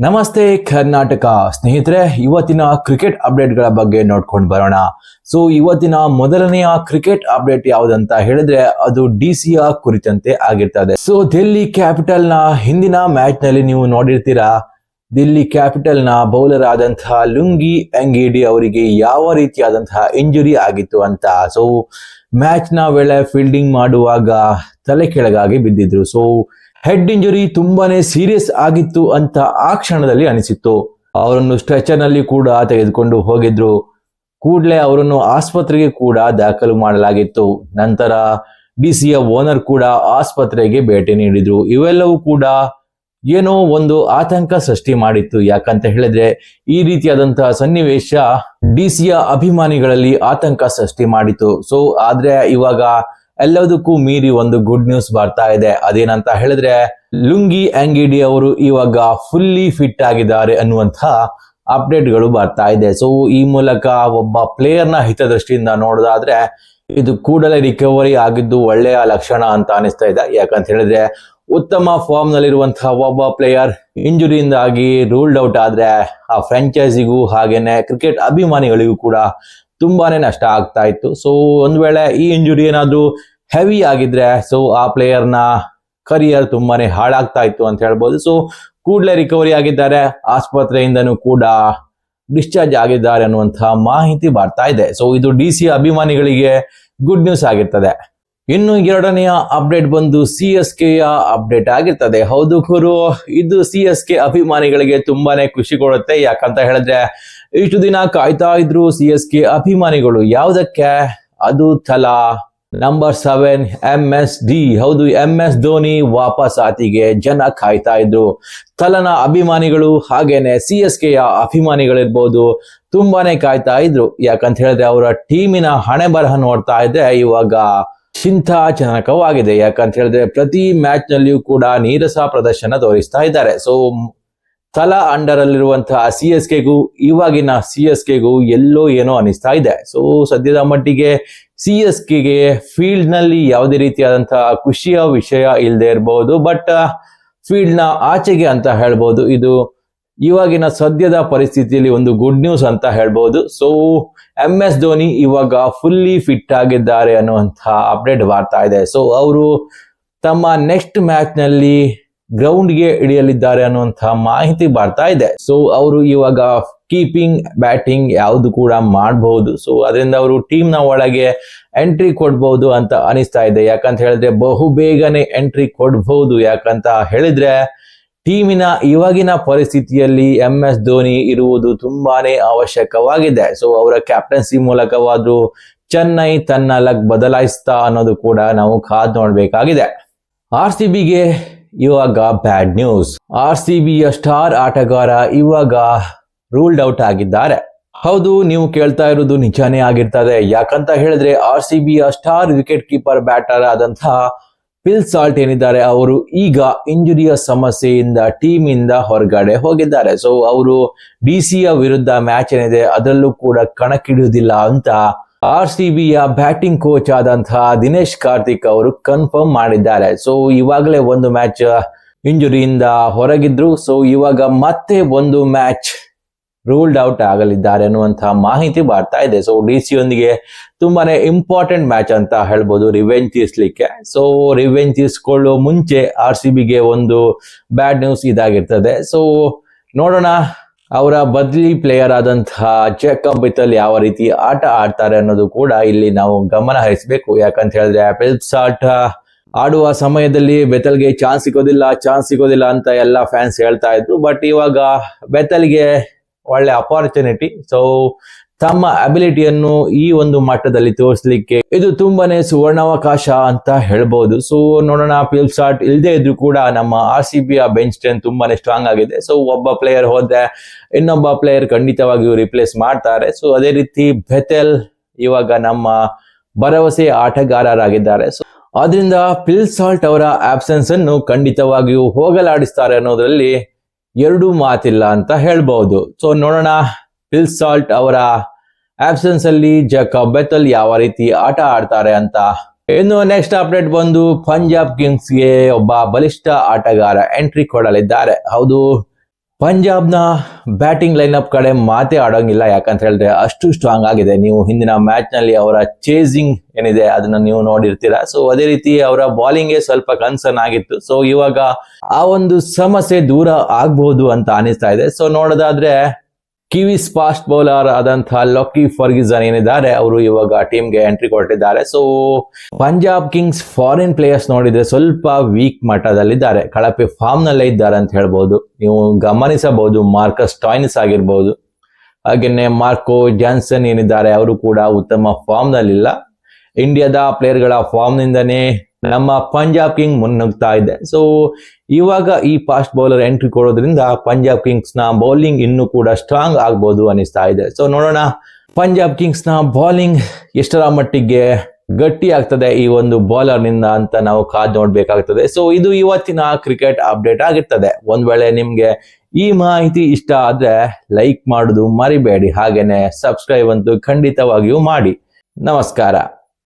ನಮಸ್ತೆ ಕರ್ನಾಟಕ ಸ್ನೇಹಿತರೆ, ಇವತ್ತಿನ ಕ್ರಿಕೆಟ್ ಅಪ್ಡೇಟ್ಗಳ ಬಗ್ಗೆ ನೋಡ್ಕೊಂಡು ಬರೋಣ. ಸೊ ಇವತ್ತಿನ ಮೊದಲನೆಯ ಕ್ರಿಕೆಟ್ ಅಪ್ಡೇಟ್ ಯಾವುದಂತ ಹೇಳಿದ್ರೆ ಅದು ಡಿಸಿಯ ಕುರಿತಂತೆ ಆಗಿರ್ತದೆ. ಸೊ ಡೆಲ್ಲಿ ಕ್ಯಾಪಿಟಲ್ ನ ಹಿಂದಿನ ಮ್ಯಾಚ್ ನಲ್ಲಿ ನೀವು ನೋಡಿರ್ತೀರಾ, ದಿಲ್ಲಿ ಕ್ಯಾಪಿಟಲ್ ನ ಬೌಲರ್ ಆದಂತಹ ಲುಂಗಿ ಎಂಗಿಡಿ ಅವರಿಗೆ ಯಾವ ರೀತಿಯಾದಂತಹ ಇಂಜುರಿ ಆಗಿತ್ತು ಅಂತ. ಸೊ ಮ್ಯಾಚ್ ನ ವೇಳೆ ಫೀಲ್ಡಿಂಗ್ ಮಾಡುವಾಗ ತಲೆ ಕೆಳಗಾಗಿ ಬಿದ್ದಿದ್ರು. ಸೊ ಹೆಡ್ ಇಂಜುರಿ ತುಂಬಾನೇ ಸೀರಿಯಸ್ ಆಗಿತ್ತು ಅಂತ ಆ ಕ್ಷಣದಲ್ಲಿ ಅನಿಸಿತ್ತು. ಅವರನ್ನು ಸ್ಟ್ರೆಚರ್ ನಲ್ಲಿ ಕೂಡ ತೆಗೆದುಕೊಂಡು ಹೋಗಿದ್ರು. ಕೂಡಲೇ ಅವರನ್ನು ಆಸ್ಪತ್ರೆಗೆ ಕೂಡ ದಾಖಲು ಮಾಡಲಾಗಿತ್ತು. ನಂತರ ಡಿಸಿಯ ಓನರ್ ಕೂಡ ಆಸ್ಪತ್ರೆಗೆ ಭೇಟಿ ನೀಡಿದ್ರು. ಇವೆಲ್ಲವೂ ಕೂಡ ಏನೋ ಒಂದು ಆತಂಕ ಸೃಷ್ಟಿ ಮಾಡಿತ್ತು. ಯಾಕಂತ ಹೇಳಿದ್ರೆ ಈ ರೀತಿಯಾದಂತಹ ಸನ್ನಿವೇಶ ಡಿಸಿಯ ಅಭಿಮಾನಿಗಳಲ್ಲಿ ಆತಂಕ ಸೃಷ್ಟಿ ಮಾಡಿತು. ಸೊ ಆದ್ರೆ ಇವಾಗ ಎಲ್ಲದಕ್ಕೂ ಮೀರಿ ಒಂದು ಗುಡ್ ನ್ಯೂಸ್ ಬರ್ತಾ ಇದೆ. ಅದೇನಂತ ಹೇಳಿದ್ರೆ ಲುಂಗಿ ಎಂಗಿಡಿ ಅವರು ಇವಾಗ ಫುಲ್ಲಿ ಫಿಟ್ ಆಗಿದ್ದಾರೆ ಅನ್ನುವಂತ ಅಪ್ಡೇಟ್ಗಳು ಬರ್ತಾ ಇದೆ. ಸೊ ಈ ಮೂಲಕ ಒಬ್ಬ ಪ್ಲೇಯರ್ ನ ಹಿತದೃಷ್ಟಿಯಿಂದ ನೋಡೋದಾದ್ರೆ ಇದು ಕೂಡಲೇ ರಿಕವರಿ ಆಗಿದ್ದು ಒಳ್ಳೆಯ ಲಕ್ಷಣ ಅಂತ ಅನಿಸ್ತಾ ಇದೆ. ಯಾಕಂತ ಹೇಳಿದ್ರೆ ಉತ್ತಮ ಫಾರ್ಮ್ ನಲ್ಲಿರುವಂತಹ ಒಬ್ಬ ಪ್ಲೇಯರ್ ಇಂಜುರಿಯಿಂದಾಗಿ ರೂಲ್ಡ್ ಔಟ್ ಆದ್ರೆ ಆ ಫ್ರಾಂಚೈಸಿಗೂ ಹಾಗೇನೆ ಕ್ರಿಕೆಟ್ ಅಭಿಮಾನಿಗಳಿಗೂ ಕೂಡ ತುಂಬಾನೇ ನಷ್ಟ ಆಗ್ತಾ ಇತ್ತು. ಸೊ ಒಂದ್ ವೇಳೆ ಈ ಇಂಜುರಿ ಏನಾದ್ರೂ ಹೆವಿ ಆಗಿದ್ರೆ ಸೊ ಆ ಪ್ಲೇಯರ್ ನ ಕರಿಯರ್ ತುಂಬಾನೇ ಹಾಳಾಗ್ತಾ ಇತ್ತು ಅಂತ ಹೇಳ್ಬೋದು. ಸೊ ಕೂಡಲೇ ರಿಕವರಿ ಆಗಿದ್ದಾರೆ, ಆಸ್ಪತ್ರೆಯಿಂದನೂ ಕೂಡ ಡಿಸ್ಚಾರ್ಜ್ ಆಗಿದ್ದಾರೆ ಅನ್ನುವಂತಹ ಮಾಹಿತಿ ಬರ್ತಾ ಇದೆ. ಸೊ ಇದು ಡಿಸಿ ಅಭಿಮಾನಿಗಳಿಗೆ ಗುಡ್ ನ್ಯೂಸ್ ಆಗಿರ್ತದೆ. ಇನ್ನು ಎರಡನೆಯ ಅಪ್ಡೇಟ್ ಬಂದು CSK ಯ ಅಪ್ಡೇಟ್ ಆಗಿರ್ತದೆ. ಹೌದು ಗುರು, ಇದು CSK ಅಭಿಮಾನಿಗಳಿಗೆ ತುಂಬಾನೇ ಖುಷಿ ಕೊಡುತ್ತೆ. ಯಾಕಂತ ಹೇಳಿದ್ರೆ ಇಷ್ಟು ದಿನ ಕಾಯ್ತಾ ಇದ್ರು CSK ಅಭಿಮಾನಿಗಳು ಯಾವುದಕ್ಕೆ, ಅದು ತಲಾ ನಂಬರ್ 7 MSD. ಹೌದು, MS ಧೋನಿ ವಾಪಸ್ ಆತಿಗೆ ಜನ ಕಾಯ್ತಾ ಇದ್ರು. ತಲನ ಅಭಿಮಾನಿಗಳು ಹಾಗೇನೆ CSK ಯ ಅಭಿಮಾನಿಗಳಿರ್ಬೋದು ತುಂಬಾನೇ ಕಾಯ್ತಾ ಇದ್ರು. ಯಾಕಂತ ಹೇಳಿದ್ರೆ ಅವರ ಟೀಮಿನ ಹಣೆ ಬರಹ ನೋಡ್ತಾ ಇದ್ರೆ ಇವಾಗ ಚಿಂತಾಜನಕವಾಗಿದೆ. ಯಾಕಂತ ಹೇಳಿದ್ರೆ ಪ್ರತಿ ಮ್ಯಾಚ್ ನಲ್ಲಿಯೂ ಕೂಡ ನೀರಸ ಪ್ರದರ್ಶನ ತೋರಿಸ್ತಾ ಇದ್ದಾರೆ. ಸೊ ತಲಾ ಅಂಡರ್ ಅಲ್ಲಿರುವಂತಹ CSKಗೂ ಇವಾಗಿನ CSKಗೂ ಎಲ್ಲೋ ಏನೋ ಅನಿಸ್ತಾ ಇದೆ. ಸೊ ಸದ್ಯದ ಮಟ್ಟಿಗೆ CSKಗೆ ಫೀಲ್ಡ್ ನಲ್ಲಿ ಯಾವುದೇ ರೀತಿಯಾದಂತಹ ಖುಷಿಯ ವಿಷಯ ಇಲ್ಲದೆ ಇರಬಹುದು, ಬಟ್ ಫೀಲ್ಡ್ ನ ಆಚೆಗೆ ಅಂತ ಹೇಳ್ಬೋದು ಇದು ಇವಾಗಿನ ಸದ್ಯದ ಪರಿಸ್ಥಿತಿಯಲ್ಲಿ ಒಂದು ಗುಡ್ ನ್ಯೂಸ್ ಅಂತ ಹೇಳ್ಬೋದು. ಸೊ MS ಧೋನಿ ಇವಾಗ ಫುಲ್ಲಿ ಫಿಟ್ ಆಗಿದ್ದಾರೆ ಅನ್ನುವಂತಹ ಅಪ್ಡೇಟ್ ಬರ್ತಾ ಇದೆ. ಸೊ ಅವರು ತಮ್ಮ ನೆಕ್ಸ್ಟ್ ಮ್ಯಾಚ್ ನಲ್ಲಿ ಗ್ರೌಂಡ್ ಗೆ ಇಳಿಯಲಿದ್ದಾರೆ ಅನ್ನುವಂತಹ ಮಾಹಿತಿ ಬರ್ತಾ ಇದೆ. ಸೊ ಅವರು ಇವಾಗ ಕೀಪಿಂಗ್ ಬ್ಯಾಟಿಂಗ್ ಯಾವುದು ಕೂಡ ಮಾಡಬಹುದು. ಸೊ ಅದರಿಂದ ಅವರು ಟೀಮ್ ನ ಒಳಗೆ ಎಂಟ್ರಿ ಕೊಡ್ಬಹುದು ಅಂತ ಅನಿಸ್ತಾ ಇದೆ. ಯಾಕಂತ ಹೇಳಿದ್ರೆ ಬಹುಬೇಗನೆ ಎಂಟ್ರಿ ಕೊಡ್ಬಹುದು. ಯಾಕಂತ ಹೇಳಿದ್ರೆ ಟೀಮಿನ ಇವಾಗಿನ ಪರಿಸ್ಥಿತಿಯಲ್ಲಿ MS ಧೋನಿ ಇರುವುದು ತುಂಬಾನೇ ಅವಶ್ಯಕವಾಗಿದೆ. ಸೊ ಅವರ ಕ್ಯಾಪ್ಟನ್ಸಿ ಮೂಲಕವಾದ್ರೂ ಚೆನ್ನೈ ತನ್ನ ಲಕ್ ಬದಲಾಯಿಸ್ತಾ ಅನ್ನೋದು ಕೂಡ ನಾವು ಕಾದ್ ನೋಡ್ಬೇಕಾಗಿದೆ. RCBಗೆ ಇವಾಗ ಬ್ಯಾಡ್ ನ್ಯೂಸ್. RCBಯ ಸ್ಟಾರ್ ಆಟಗಾರ ಇವಾಗ ರೂಲ್ಡ್ ಔಟ್ ಆಗಿದ್ದಾರೆ. ಹೌದು, ನೀವು ಕೇಳ್ತಾ ಇರೋದು ನಿಜಾನೇ ಆಗಿರ್ತದೆ. ಯಾಕಂತ ಹೇಳಿದ್ರೆ RCBಯ ಸ್ಟಾರ್ ವಿಕೆಟ್ ಕೀಪರ್ ಬ್ಯಾಟರ್ ಆದಂತಹ ಫಿಲ್ ಸಾಲ್ಟ್ ಏನಿದ್ದಾರೆ ಅವರು ಈಗ ಇಂಜುರಿಯ ಸಮಸ್ಯೆಯಿಂದ ಟೀಮ್ ಇಂದ ಹೊರಗಡೆ ಹೋಗಿದ್ದಾರೆ. ಸೊ ಅವರು ಡಿಸಿಯ ವಿರುದ್ಧ ಮ್ಯಾಚ್ ಏನಿದೆ ಅದರಲ್ಲೂ ಕೂಡ ಕಣಕ್ಕಿಳಿಯುವುದಿಲ್ಲ ಅಂತ RCBಯ ಬ್ಯಾಟಿಂಗ್ ಕೋಚ್ ಆದಂತಹ ದಿನೇಶ್ ಕಾರ್ತಿಕ್ ಅವರು ಕನ್ಫರ್ಮ್ ಮಾಡಿದ್ದಾರೆ. ಸೊ ಇವಾಗಲೇ ಒಂದು ಮ್ಯಾಚ್ ಇಂಜುರಿಯಿಂದ ಹೊರಗಿದ್ರು. ಸೊ ಇವಾಗ ಮತ್ತೆ ಒಂದು ಮ್ಯಾಚ್ ರೂಲ್ಡ್ ಔಟ್ ಆಗಲಿದ್ದಾರೆ ಅನ್ನುವಂತಹ ಮಾಹಿತಿ ಬರ್ತಾ ಇದೆ. ಸೊ ಡಿಸಿಯೊಂದಿಗೆ ತುಂಬಾನೇ ಇಂಪಾರ್ಟೆಂಟ್ ಮ್ಯಾಚ್ ಅಂತ ಹೇಳ್ಬೋದು ರಿವೆಂಜ್ ತೀರ್ಸ್ಲಿಕ್ಕೆ. ಸೊ ರಿವೆಂಜ್ ತೀರ್ಸ್ಕೊಳ್ಳೋ ಮುಂಚೆ RCBಗೆ ಒಂದು ಬ್ಯಾಡ್ ನ್ಯೂಸ್ ಇದಾಗಿರ್ತದೆ. ಸೊ ನೋಡೋಣ ಅವರ ಬದಲಿ ಪ್ಲೇಯರ್ ಆದಂತಹ ಜೇಕಬ್ ಬೆಥೆಲ್ ಯಾವ ರೀತಿ ಆಟ ಆಡ್ತಾರೆ ಅನ್ನೋದು ಕೂಡ ಇಲ್ಲಿ ನಾವು ಗಮನ ಹರಿಸಬೇಕು. ಯಾಕಂತ ಹೇಳಿದ್ರೆ ಫಿಲ್ ಸಾಲ್ಟ್ ಆಡುವ ಸಮಯದಲ್ಲಿ ಬೆಥೆಲ್ಗೆ ಚಾನ್ಸ್ ಸಿಗೋದಿಲ್ಲ ಅಂತ ಎಲ್ಲ ಫ್ಯಾನ್ಸ್ ಹೇಳ್ತಾ ಇದ್ರು. ಬಟ್ ಇವಾಗ ಬೆಥೆಲ್ಗೆ ಒಳ್ಳೆ ಅಪಾರ್ಚುನಿಟಿ. ಸೊ ತಮ್ಮ ಅಬಿಲಿಟಿಯನ್ನು ಈ ಒಂದು ಮಟ್ಟದಲ್ಲಿ ತೋರಿಸಲಿಕ್ಕೆ ಇದು ತುಂಬಾನೇ ಸುವರ್ಣಾವಕಾಶ ಅಂತ ಹೇಳ್ಬಹುದು. ಸೊ ನೋಡೋಣ, ಫಿಲ್ ಸಾಲ್ಟ್ ಇಲ್ಲದೆ ಇದ್ರು ಕೂಡ ನಮ್ಮ RCBಯ ಬೆಂಚ್ ಸ್ಟ್ರೆಂತ್ ತುಂಬಾನೇ ಸ್ಟ್ರಾಂಗ್ ಆಗಿದೆ. ಸೊ ಒಬ್ಬ ಪ್ಲೇಯರ್ ಹೋದ್ರೆ ಇನ್ನೊಬ್ಬ ಪ್ಲೇಯರ್ ಖಂಡಿತವಾಗಿಯೂ ರಿಪ್ಲೇಸ್ ಮಾಡ್ತಾರೆ. ಸೊ ಅದೇ ರೀತಿ ಬೆಥೆಲ್ ಇವಾಗ ನಮ್ಮ ಭರವಸೆ ಆಟಗಾರರಾಗಿದ್ದಾರೆ. ಸೊ ಆದ್ರಿಂದ ಫಿಲ್ ಸಾಲ್ಟ್ ಅವರ ಆಬ್ಸೆನ್ಸ್ ಅನ್ನು ಖಂಡಿತವಾಗಿಯೂ ಹೋಗಲಾಡಿಸ್ತಾರೆ ಅನ್ನೋದ್ರಲ್ಲಿ ಎರಡು ಮಾತಿಲ್ಲ ಅಂತ ಹೇಳ್ಬಹುದು. ಸೊ ನೋಡೋಣ ಫಿಲ್ ಸಾಲ್ಟ್ ಅವರ ಆಬ್ಸೆನ್ಸ್ ಅಲ್ಲಿ ಜೇಕಬ್ ಬೆಥೆಲ್ ಯಾವ ರೀತಿ ಆಟ ಆಡ್ತಾರೆ ಅಂತ. ಇನ್ನು ನೆಕ್ಸ್ಟ್ ಅಪ್ಡೇಟ್ ಬಂದು ಪಂಜಾಬ್ ಕಿಂಗ್ಸ್ಗೆ ಒಬ್ಬ ಬಲಿಷ್ಠ ಆಟಗಾರ ಎಂಟ್ರಿ ಕೊಡಲಿದ್ದಾರೆ. ಹೌದು, ಪಂಜಾಬ್ನ ಬ್ಯಾಟಿಂಗ್ ಲೈನ್ಅಪ್ ಕಡೆ ಮಾತೇ ಆಡೋಂಗಿಲ್ಲ, ಯಾಕಂತ ಹೇಳಿದ್ರೆ ಅಷ್ಟು ಸ್ಟ್ರಾಂಗ್ ಆಗಿದೆ. ನೀವು ಹಿಂದಿನ ಮ್ಯಾಚ್ ನಲ್ಲಿ ಅವರ ಚೇಸಿಂಗ್ ಏನಿದೆ ಅದನ್ನ ನೀವು ನೋಡಿರ್ತೀರಾ. ಸೊ ಅದೇ ರೀತಿ ಅವರ ಬಾಲಿಂಗ್ಗೆ ಸ್ವಲ್ಪ ಕನ್ಸರ್ನ್ ಆಗಿತ್ತು. ಸೊ ಇವಾಗ ಆ ಒಂದು ಸಮಸ್ಯೆ ದೂರ ಆಗ್ಬಹುದು ಅಂತ ಅನಿಸ್ತಾ ಇದೆ. ಸೊ ನೋಡೋದಾದ್ರೆ ಕಿವೀಸ್ ಫಾಸ್ಟ್ ಬೌಲರ್ ಆದಂತಹ ಲಕ್ಕಿ ಫರ್ಗ್ಯೂಸನ್ ಏನಿದ್ದಾರೆ ಅವರು ಇವಾಗ ಟೀಮ್ಗೆ ಎಂಟ್ರಿ ಕೊಟ್ಟಿದ್ದಾರೆ. So Punjab Kings foreign players ನೋಡಿದ್ರೆ ಸ್ವಲ್ಪ ವೀಕ್ ಮಟ್ಟದಲ್ಲಿದ್ದಾರೆ, ಕಳಪೆ ಫಾರ್ಮ್ ನಲ್ಲೇ ಇದ್ದಾರೆ ಅಂತ ಹೇಳ್ಬೋದು. ನೀವು ಗಮನಿಸಬಹುದು, ಮಾರ್ಕಸ್ ಸ್ಟಾಯ್ನಿಸ್ ಆಗಿರ್ಬೋದು, ಹಾಗೇನೆ ಮಾರ್ಕೋ ಜಾನ್ಸನ್ ಏನಿದ್ದಾರೆ ಅವರು ಕೂಡ ಉತ್ತಮ ಫಾರ್ಮ್ ನಲ್ಲಿಲ್ಲ. ಇಂಡಿಯಾದ ಪ್ಲೇಯರ್ಗಳ ಫಾರ್ಮ್ ನಿಂದನೇ ನಮ್ಮ ಪಂಜಾಬ್ ಕಿಂಗ್ ಮುನ್ನುಗ್ತಾ ಇದೆ. ಸೊ ಇವಾಗ ಈ ಫಾಸ್ಟ್ ಬೌಲರ್ ಎಂಟ್ರಿ ಕೊಡೋದ್ರಿಂದ ಪಂಜಾಬ್ ಕಿಂಗ್ಸ್ ನ ಬೌಲಿಂಗ್ ಇನ್ನೂ ಕೂಡ ಸ್ಟ್ರಾಂಗ್ ಆಗ್ಬೋದು ಅನಿಸ್ತಾ ಇದೆ. ಸೊ ನೋಡೋಣ ಪಂಜಾಬ್ ಕಿಂಗ್ಸ್ ನ ಬೌಲಿಂಗ್ ಎಷ್ಟರ ಮಟ್ಟಿಗೆ ಗಟ್ಟಿ ಆಗ್ತದೆ ಈ ಒಂದು ಬೌಲರ್ ನಿಂದ ಅಂತ ನಾವು ಕಾದ್ ನೋಡ್ಬೇಕಾಗ್ತದೆ. ಸೊ ಇದು ಇವತ್ತಿನ ಕ್ರಿಕೆಟ್ ಅಪ್ಡೇಟ್ ಆಗಿರ್ತದೆ. ಒಂದ್ ವೇಳೆ ನಿಮ್ಗೆ ಈ ಮಾಹಿತಿ ಇಷ್ಟ ಆದ್ರೆ ಲೈಕ್ ಮಾಡೋದು ಮರಿಬೇಡಿ, ಹಾಗೇನೆ ಸಬ್ಸ್ಕ್ರೈಬ್ ಅಂತೂ ಖಂಡಿತವಾಗಿಯೂ ಮಾಡಿ. ನಮಸ್ಕಾರ.